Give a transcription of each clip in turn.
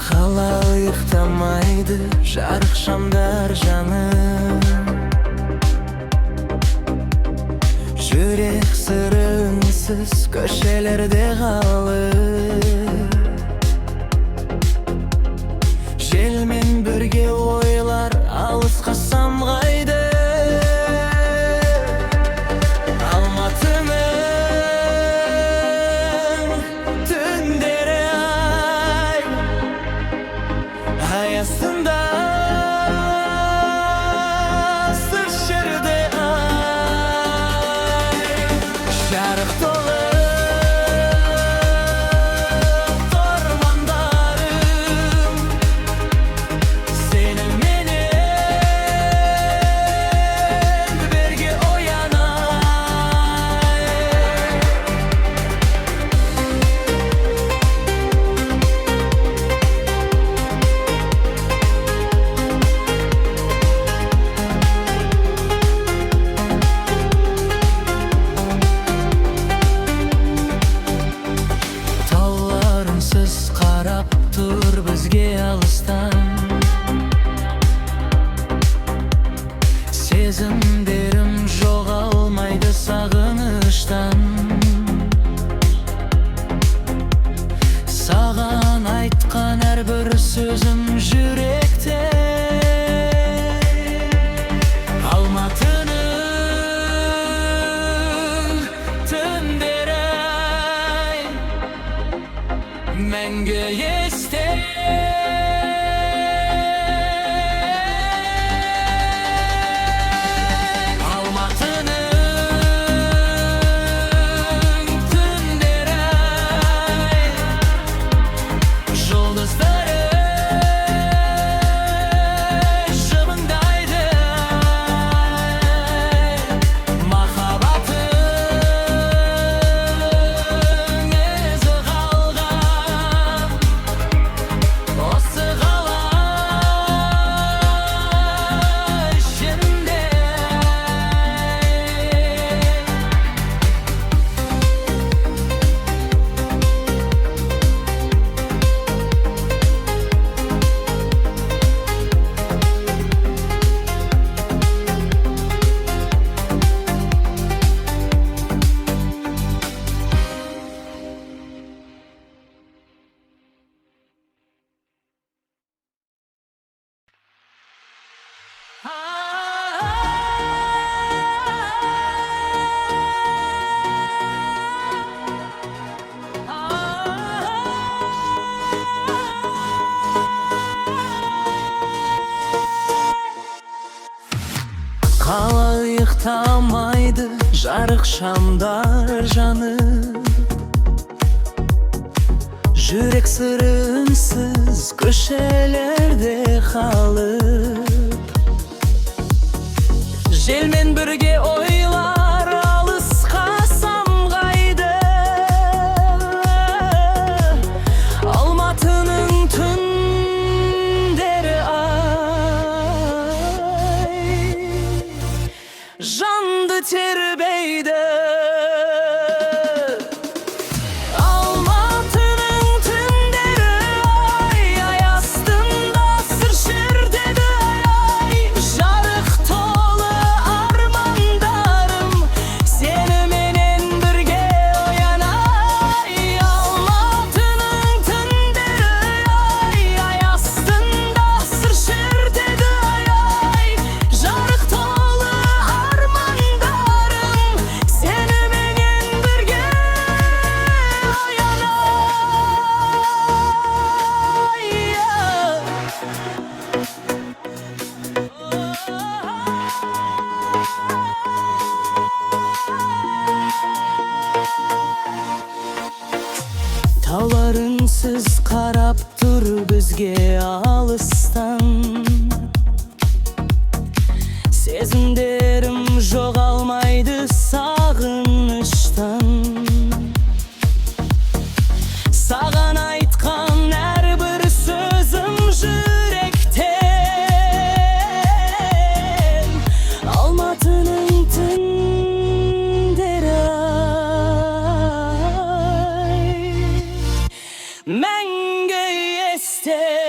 Kala uyuktamaydı жарық şamlar janım. Жүрек sırınsız köşelerde kalır. Желмен бірге ойлар алысқа самғайды. Алматының түндері ай, аясында сыр шерді ай. Жарық толы қарап тұр бізге алыстан. Сезімдерім жоғалмайды сағыныштан. Саған айтқан әрбір сөзім жүректе. Алматының түндері ай, мәңгі есте. Алматының түндері ай, жұлдыздары жымыңдайды ай. Махаббаттың ізі қалған осы қала ішінде. Қала ұйықтамайды жарық шамдар жанып. Жүрек сырынсыз көшелерде қалып. Желмен бірге ойлар алысқа самғайды. Алматының түндері ай, жанды тербейді. Алматының түндері ай, аясында сыр шертеді ай. Жарық толы армандарым сеніменен бірге оянай. Алматының түндері ай, аясында сыр шертеді ай. Жарық толы армандарым сеніменен бірге оянай. Тауларынсыз қарап тұр бізге алыстан. Сезімдерім жоғалмайды сағыныштан. Саған айтқан әрбір сөзім жүректен. Алматының түндері ай, мәңгі есте.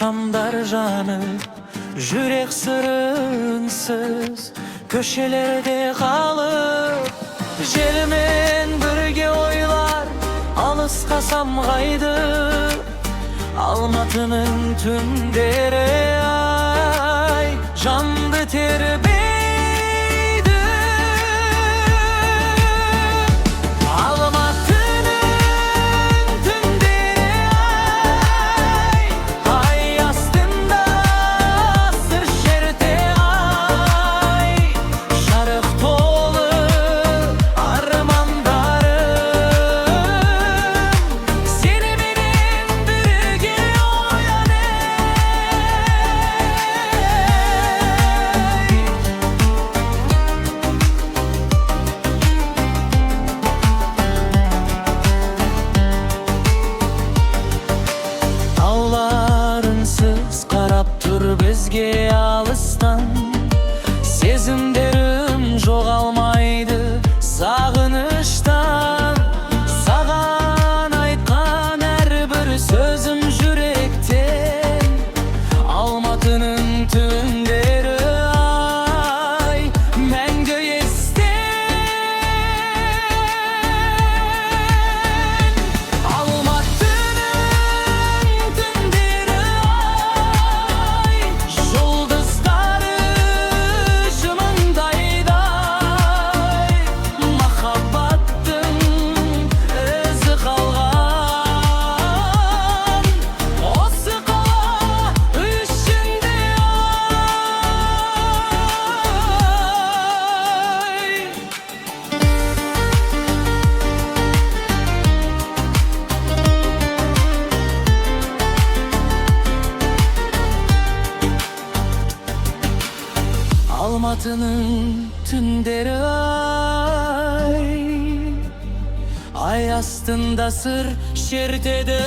şamlar janıp, Jürek sırınsız köşelerde kalıp, Jelmen birge oylar alıska samgaydı, Almatı'nın tündere ay jandı terbiydi. Almatı'nın tündere ay astında sır şerte ay, şarık tolu armandarım, seni benim birge oyan ey. Tağlarınsız karap tur bizge alıstan, sezimlerim joğalmaydı sağınıştan. Sağan aytkan her bir sözüm yürekten, Almatı'nın tünderi ay мәңгі естен. Almatı'nın tünderi ay, жұлдыздары жымындайдай, махаббаттың ізі қалған осы қала ішінде ай. Almatı'nın tünderi ay, ay astında sır şertede